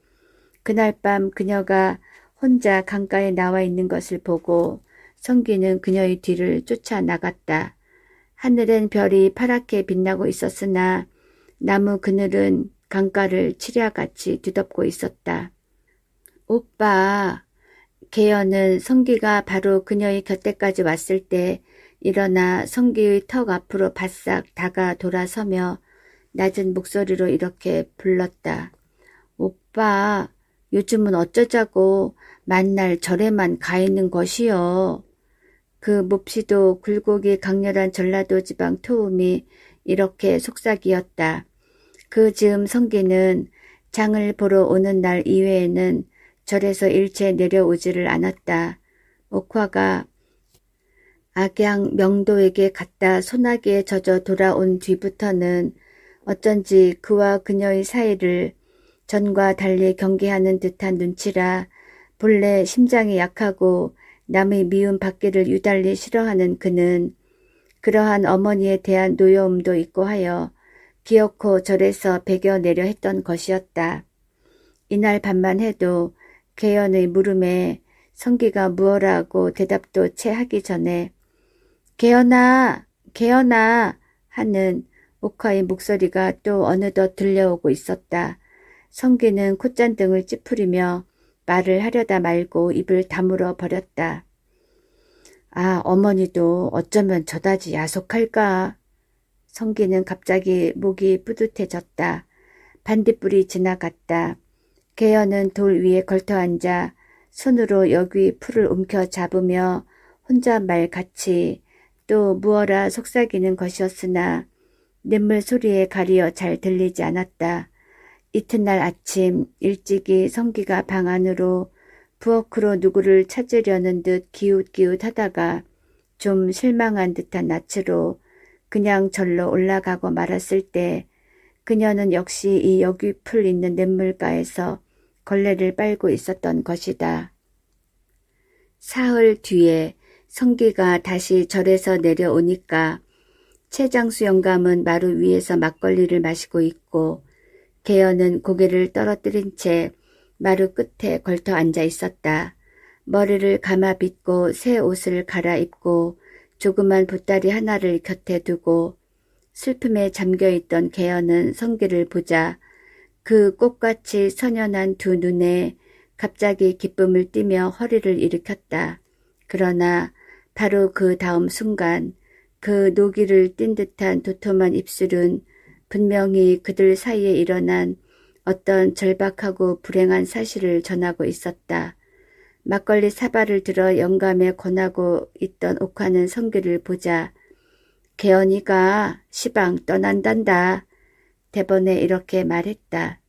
그날 밤 그녀가 혼자 강가에 나와 있는 것을 보고 성기는 그녀의 뒤를 쫓아나갔다. 하늘엔 별이 파랗게 빛나고 있었으나 나무 그늘은 강가를 칠야같이 뒤덮고 있었다. 오빠, 개연은 성기가 바로 그녀의 곁에까지 왔을 때 일어나 성기의 턱 앞으로 바싹 다가 돌아서며 낮은 목소리로 이렇게 불렀다. 오빠, 요즘은 어쩌자고 만날 절에만 가 있는 것이요. 그 몹시도 굴곡이 강렬한 전라도 지방 토음이 이렇게 속삭이었다. 그 즈음 성기는 장을 보러 오는 날 이외에는 절에서 일체 내려오지를 않았다. 옥화가 악양 명도에게 갔다 소나기에 젖어 돌아온 뒤부터는 어쩐지 그와 그녀의 사이를 전과 달리 경계하는 듯한 눈치라 본래 심장이 약하고 남의 미움 받기를 유달리 싫어하는 그는 그러한 어머니에 대한 노여움도 있고 하여 기어코 절에서 배겨내려 했던 것이었다. 이날 밤만 해도 개연의 물음에 성기가 무어라고 대답도 채 하기 전에 개연아, 개연아 하는 옥화의 목소리가 또 어느덧 들려오고 있었다. 성기는 콧잔등을 찌푸리며 말을 하려다 말고 입을 다물어 버렸다. 아, 어머니도 어쩌면 저다지 야속할까? 성기는 갑자기 목이 뿌듯해졌다. 반딧불이 지나갔다. 개연은 돌 위에 걸터앉아 손으로 여귀 풀을 움켜 잡으며 혼잣말 같이 또 무어라 속삭이는 것이었으나 냇물 소리에 가리어 잘 들리지 않았다. 이튿날 아침 일찍이 성기가 방 안으로 부엌으로 누구를 찾으려는 듯 기웃기웃하다가 좀 실망한 듯한 낯으로 그냥 절로 올라가고 말았을 때 그녀는 역시 이 여귀풀 있는 냇물가에서 걸레를 빨고 있었던 것이다. 사흘 뒤에 성기가 다시 절에서 내려오니까 최장수 영감은 마루 위에서 막걸리를 마시고 있고 개연은 고개를 떨어뜨린 채 마루 끝에 걸터 앉아 있었다. 머리를 감아 빗고 새 옷을 갈아입고 조그만 보따리 하나를 곁에 두고 슬픔에 잠겨있던 개연은 성기를 보자 그 꽃같이 선연한 두 눈에 갑자기 기쁨을 띠며 허리를 일으켰다. 그러나 바로 그 다음 순간 그 노기를 띤 듯한 도톰한 입술은 분명히 그들 사이에 일어난 어떤 절박하고 불행한 사실을 전하고 있었다. 막걸리 사발을 들어 영감에 권하고 있던 옥화는 성기를 보자 개연이가 시방 떠난단다. 대번에 이렇게 말했다.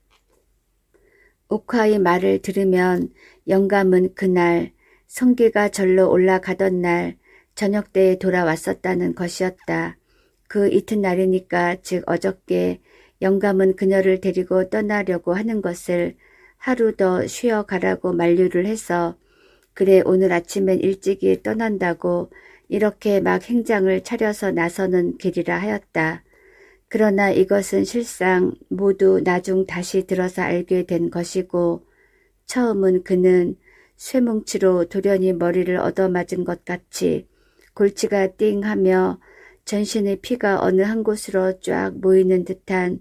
옥화의 말을 들으면 영감은 그날 성기가 절로 올라가던 날 저녁때에 돌아왔었다는 것이었다. 그 이튿날이니까 즉 어저께 영감은 그녀를 데리고 떠나려고 하는 것을 하루 더 쉬어가라고 만류를 해서 그래 오늘 아침엔 일찍이 떠난다고 이렇게 막 행장을 차려서 나서는 길이라 하였다. 그러나 이것은 실상 모두 나중 다시 들어서 알게 된 것이고 처음은 그는 쇠뭉치로 돌연히 머리를 얻어맞은 것 같이 골치가 띵하며 전신의 피가 어느 한 곳으로 쫙 모이는 듯한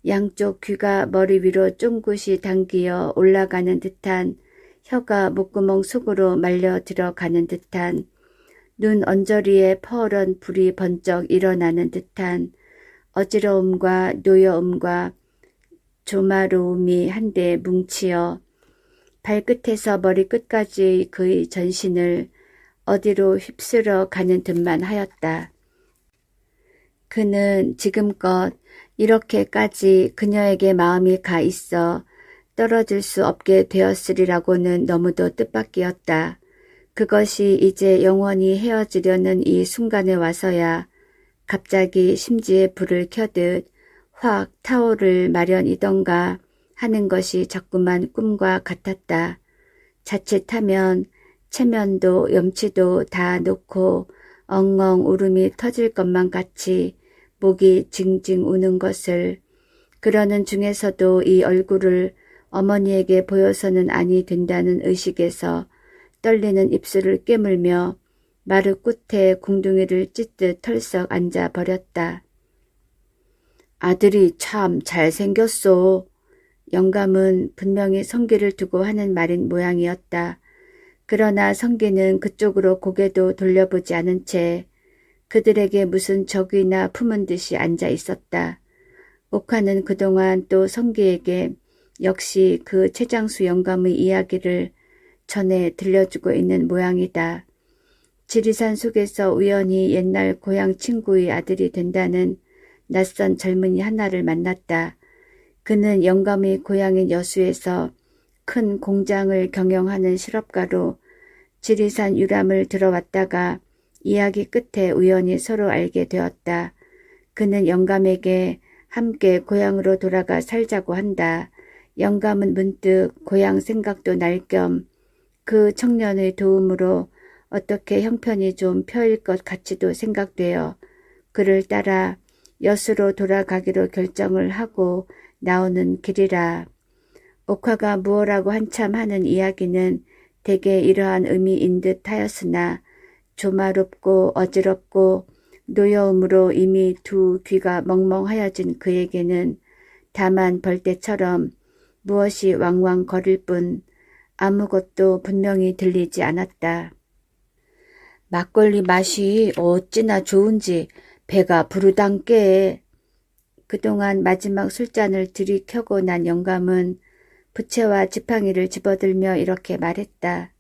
양쪽 귀가 머리 위로 쫑긋이 당기어 올라가는 듯한 혀가 목구멍 속으로 말려 들어가는 듯한 눈 언저리에 퍼런 불이 번쩍 일어나는 듯한 어지러움과 노여움과 조마로움이 한데 뭉치어 발끝에서 머리끝까지 그의 전신을 어디로 휩쓸어 가는 듯만 하였다. 그는 지금껏 이렇게까지 그녀에게 마음이 가 있어 떨어질 수 없게 되었으리라고는 너무도 뜻밖이었다. 그것이 이제 영원히 헤어지려는 이 순간에 와서야 갑자기 심지에 불을 켜듯 확 타오를 마련이던가 하는 것이 자꾸만 꿈과 같았다. 자칫하면 체면도 염치도 다 놓고 엉엉 울음이 터질 것만 같이 목이 징징 우는 것을 그러는 중에서도 이 얼굴을 어머니에게 보여서는 아니 된다는 의식에서 떨리는 입술을 깨물며 마루 끝에 궁둥이를 찢듯 털썩 앉아 버렸다. 아들이 참 잘생겼소. 영감은 분명히 성기를 두고 하는 말인 모양이었다. 그러나 성기는 그쪽으로 고개도 돌려보지 않은 채 그들에게 무슨 적이나 품은 듯이 앉아 있었다. 옥화는 그동안 또 성기에게 역시 그 최장수 영감의 이야기를 전해 들려주고 있는 모양이다. 지리산 속에서 우연히 옛날 고향 친구의 아들이 된다는 낯선 젊은이 하나를 만났다. 그는 영감의 고향인 여수에서 큰 공장을 경영하는 실업가로 지리산 유람을 들어왔다가 이야기 끝에 우연히 서로 알게 되었다. 그는 영감에게 함께 고향으로 돌아가 살자고 한다. 영감은 문득 고향 생각도 날 겸 그 청년의 도움으로 어떻게 형편이 좀 펴일 것 같이도 생각되어 그를 따라 여수로 돌아가기로 결정을 하고 나오는 길이라. 옥화가 무엇라고 한참 하는 이야기는 대개 이러한 의미인 듯 하였으나 조마롭고 어지럽고 노여움으로 이미 두 귀가 멍멍하여진 그에게는 다만 벌떼처럼 무엇이 왕왕 거릴 뿐 아무것도 분명히 들리지 않았다. 막걸리 맛이 어찌나 좋은지 배가 부르단께. 그동안 마지막 술잔을 들이켜고 난 영감은 부채와 지팡이를 집어들며 이렇게 말했다.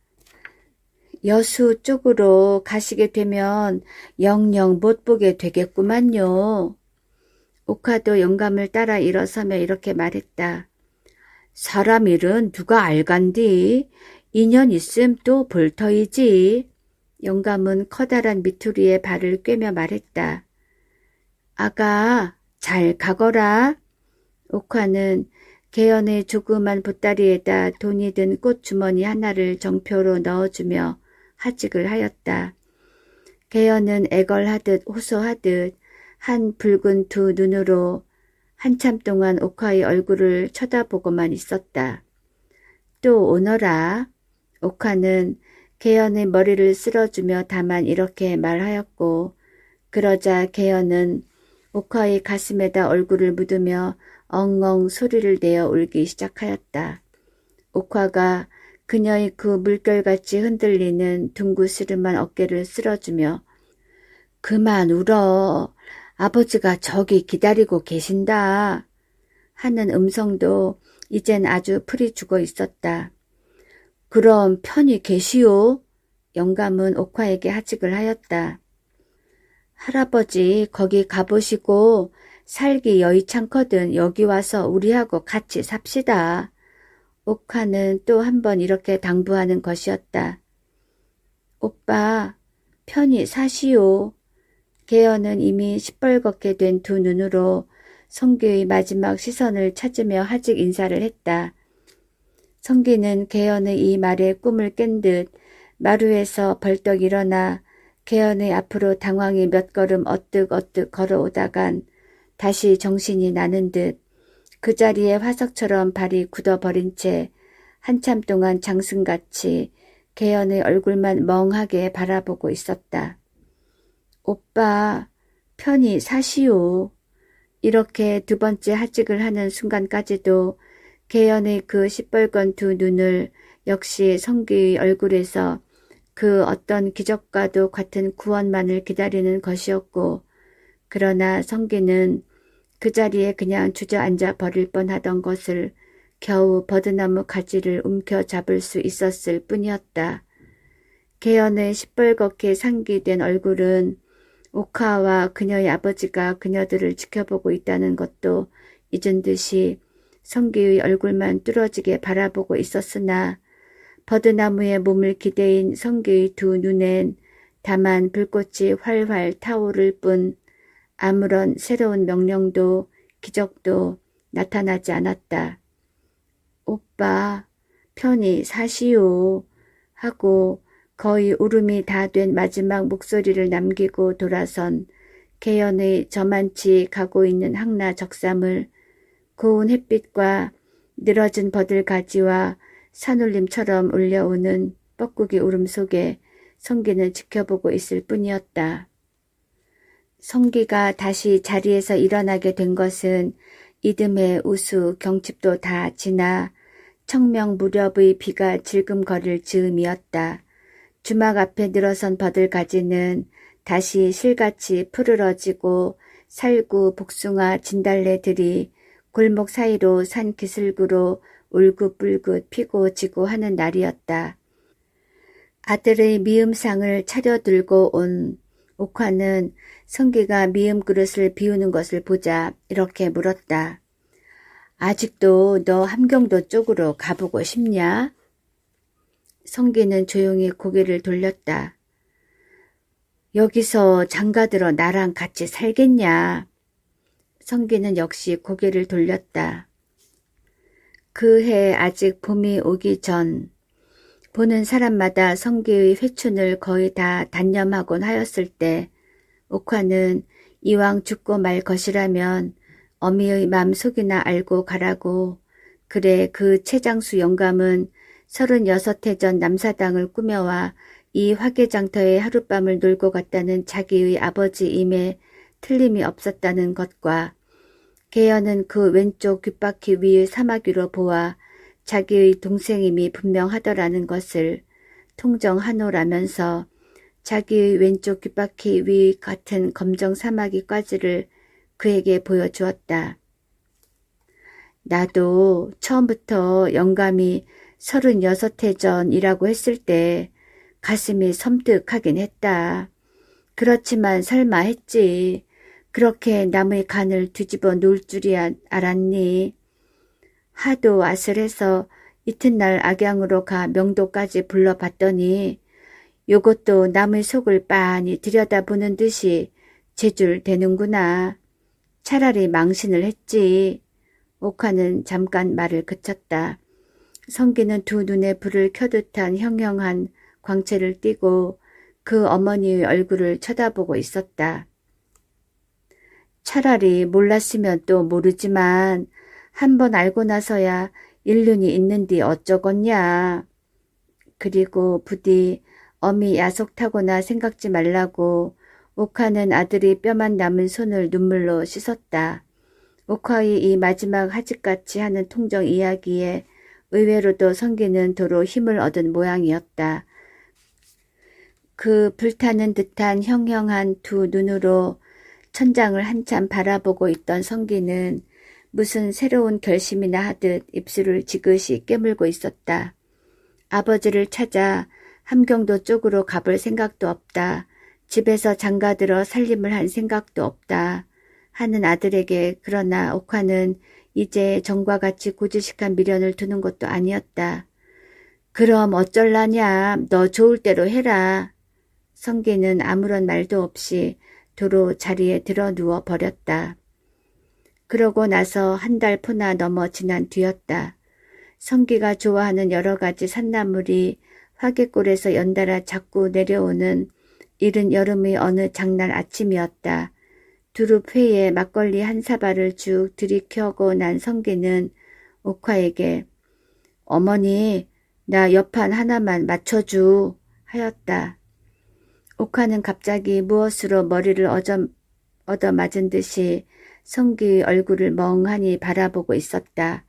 여수 쪽으로 가시게 되면 영영 못 보게 되겠구만요. 옥화도 영감을 따라 일어서며 이렇게 말했다. 사람 일은 누가 알간디? 인연 있음 또 볼 터이지. 영감은 커다란 미투리에 발을 꿰며 말했다. 아가, 잘 가거라. 옥화는 개연의 조그만 보따리에다 돈이 든 꽃주머니 하나를 정표로 넣어주며 하직을 하였다. 개연은 애걸하듯 호소하듯 한 붉은 두 눈으로 한참 동안 옥화의 얼굴을 쳐다보고만 있었다. 또 오너라. 옥화는 개연의 머리를 쓸어주며 다만 이렇게 말하였고 그러자 개연은 옥화의 가슴에다 얼굴을 묻으며 엉엉 소리를 내어 울기 시작하였다. 옥화가 그녀의 그 물결같이 흔들리는 둥그스름한 어깨를 쓸어주며 그만 울어. 아버지가 저기 기다리고 계신다. 하는 음성도 이젠 아주 풀이 죽어 있었다. 그럼 편히 계시오. 영감은 옥화에게 하직을 하였다. 할아버지 거기 가보시고 살기 여의찮거든 여기 와서 우리하고 같이 삽시다. 옥화는 또 한 번 이렇게 당부하는 것이었다. 오빠 편히 사시오. 개연은 이미 시뻘겋게 된 두 눈으로 성기의 마지막 시선을 찾으며 하직 인사를 했다. 성기는 개연의 이 말에 꿈을 깬 듯 마루에서 벌떡 일어나 개연의 앞으로 당황히 몇 걸음 어뜩어뜩 걸어오다간 다시 정신이 나는 듯 그 자리에 화석처럼 발이 굳어버린 채 한참 동안 장승같이 개연의 얼굴만 멍하게 바라보고 있었다. 오빠, 편히 사시오. 이렇게 두 번째 하직을 하는 순간까지도 개연의 그 시뻘건 두 눈을 역시 성기의 얼굴에서 그 어떤 기적과도 같은 구원만을 기다리는 것이었고 그러나 성기는 그 자리에 그냥 주저앉아 버릴 뻔하던 것을 겨우 버드나무 가지를 움켜잡을 수 있었을 뿐이었다. 개연의 시뻘겋게 상기된 얼굴은 옥화와 그녀의 아버지가 그녀들을 지켜보고 있다는 것도 잊은 듯이 성기의 얼굴만 뚫어지게 바라보고 있었으나 버드나무에 몸을 기대인 성기의 두 눈엔 다만 불꽃이 활활 타오를 뿐 아무런 새로운 명령도 기적도 나타나지 않았다. 오빠, 편히 사시오. 하고 거의 울음이 다 된 마지막 목소리를 남기고 돌아선 개연의 저만치 가고 있는 항라 적삼을 고운 햇빛과 늘어진 버들가지와 산울림처럼 울려오는 뻐꾸기 울음 속에 성기는 지켜보고 있을 뿐이었다. 성기가 다시 자리에서 일어나게 된 것은 이듬해 우수 경칩도 다 지나 청명 무렵의 비가 질금거릴 즈음이었다. 주막 앞에 늘어선 버들가지는 다시 실같이 푸르러지고 살구, 복숭아, 진달래들이 골목 사이로 산 기슭으로 울긋불긋 피고 지고 하는 날이었다. 아들의 미음상을 차려들고 온 옥화는 성기가 미음 그릇을 비우는 것을 보자 이렇게 물었다. 아직도 너 함경도 쪽으로 가보고 싶냐? 성기는 조용히 고개를 돌렸다. 여기서 장가들어 나랑 같이 살겠냐? 성기는 역시 고개를 돌렸다. 그 해 아직 봄이 오기 전 보는 사람마다 성기의 회춘을 거의 다 단념하곤 하였을 때 옥화는 이왕 죽고 말 것이라면 어미의 맘속이나 알고 가라고. 그래 그 최장수 영감은 36해 전 남사당을 꾸며와 이 화개장터에 하룻밤을 놀고 갔다는 자기의 아버지임에 틀림이 없었다는 것과 개연은 그 왼쪽 귓바퀴 위의 사마귀로 보아 자기의 동생임이 분명하더라는 것을 통정하노라면서 자기의 왼쪽 귓바퀴 위 같은 검정 사마귀 꽈지를 그에게 보여주었다. 나도 처음부터 영감이 36해 전이라고 했을 때 가슴이 섬뜩하긴 했다. 그렇지만 설마 했지. 그렇게 남의 간을 뒤집어 놓을 줄이야 알았니? 하도 아슬해서 이튿날 악양으로 가 명도까지 불러봤더니 요것도 남의 속을 빤히 들여다보는 듯이 제줄 되는구나. 차라리 망신을 했지. 옥화는 잠깐 말을 그쳤다. 성기는 두 눈에 불을 켜듯한 형형한 광채를 띠고 그 어머니의 얼굴을 쳐다보고 있었다. 차라리 몰랐으면 또 모르지만 한번 알고 나서야 일륜이 있는디 어쩌겠냐. 그리고 부디 어미 야속 타거나 생각지 말라고 옥화는 아들이 뼈만 남은 손을 눈물로 씻었다. 옥화의 이 마지막 하직같이 하는 통정 이야기에 의외로도 성기는 도로 힘을 얻은 모양이었다. 그 불타는 듯한 형형한 두 눈으로 천장을 한참 바라보고 있던 성기는 무슨 새로운 결심이나 하듯 입술을 지그시 깨물고 있었다. 아버지를 찾아 함경도 쪽으로 가볼 생각도 없다. 집에서 장가들어 살림을 한 생각도 없다. 하는 아들에게 그러나 옥화는 이제 전과 같이 고지식한 미련을 두는 것도 아니었다. 그럼 어쩔라냐. 너 좋을 대로 해라. 성기는 아무런 말도 없이 도로 자리에 들어 누워 버렸다. 그러고 나서 한 달 포나 넘어 지난 뒤였다. 성기가 좋아하는 여러 가지 산나물이 화개골에서 연달아 자꾸 내려오는 이른 여름의 어느 장날 아침이었다. 두릅 회에 막걸리 한 사발을 쭉 들이켜고 난 성기는 옥화에게 어머니 나 옆판 하나만 맞춰주 하였다. 옥화는 갑자기 무엇으로 머리를 얻어맞은 듯이 성기의 얼굴을 멍하니 바라보고 있었다.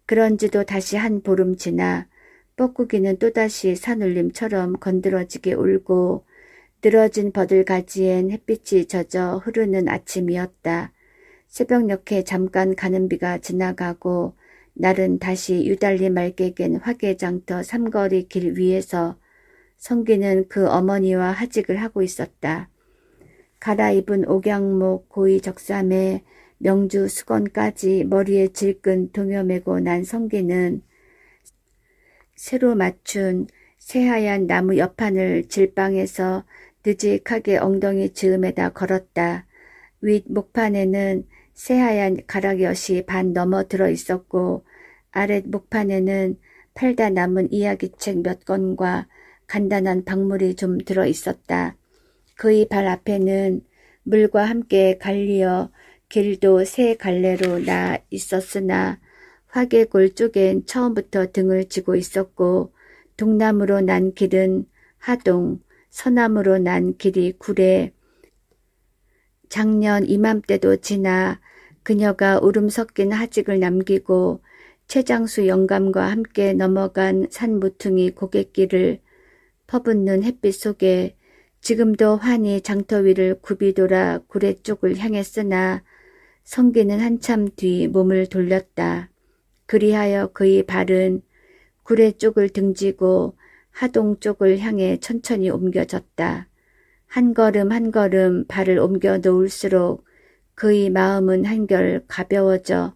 그런지도 다시 한 보름 지나 뻐꾸기는 또다시 산울림처럼 건드러지게 울고 늘어진 버들가지엔 햇빛이 젖어 흐르는 아침이었다. 새벽녘에 잠깐 가는 비가 지나가고 날은 다시 유달리 맑게 갠 화개장터 삼거리 길 위에서 성기는 그 어머니와 하직을 하고 있었다. 갈아입은 옥양목 고이 적삼에 명주 수건까지 머리에 질끈 동여매고 난 성기는 새로 맞춘 새하얀 나무 옆판을 질방에서 느직하게 엉덩이 즈음에다 걸었다. 윗 목판에는 새하얀 가락엿이 반 넘어 들어 있었고 아랫 목판에는 팔다 남은 이야기책 몇 권과 간단한 박물이 좀 들어 있었다. 그의 발 앞에는 물과 함께 갈리어 길도 세 갈래로 나 있었으나 화개골 쪽엔 처음부터 등을 지고 있었고 동남으로 난 길은 하동, 서남으로 난 길이 구례. 작년 이맘때도 지나 그녀가 울음 섞인 하직을 남기고 최장수 영감과 함께 넘어간 산 모퉁이 고갯길을 퍼붓는 햇빛 속에 지금도 환히 장터 위를 굽이 돌아 구례 쪽을 향했으나 성기는 한참 뒤 몸을 돌렸다. 그리하여 그의 발은 구례 쪽을 등지고 하동 쪽을 향해 천천히 옮겨졌다. 한 걸음 한 걸음 발을 옮겨 놓을수록 그의 마음은 한결 가벼워져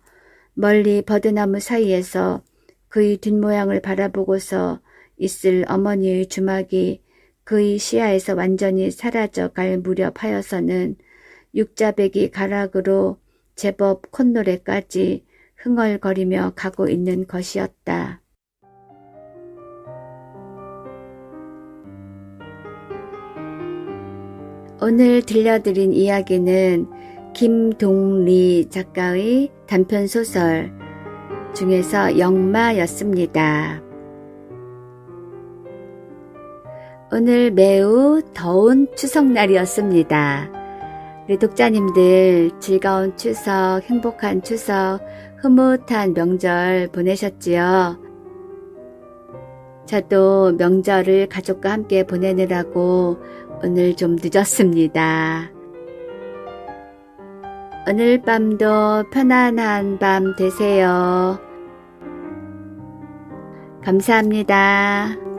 멀리 버드나무 사이에서 그의 뒷모양을 바라보고서 있을 어머니의 주막이 그의 시야에서 완전히 사라져 갈 무렵하여서는 육자배기 가락으로 제법 콧노래까지 흥얼거리며 가고 있는 것이었다. 오늘 들려드린 이야기는 김동리 작가의 단편소설 중에서 영마였습니다. 오늘 매우 더운 추석날이었습니다. 우리 독자님들 즐거운 추석, 행복한 추석, 흐뭇한 명절 보내셨지요? 저도 명절을 가족과 함께 보내느라고 오늘 좀 늦었습니다. 오늘 밤도 편안한 밤 되세요. 감사합니다.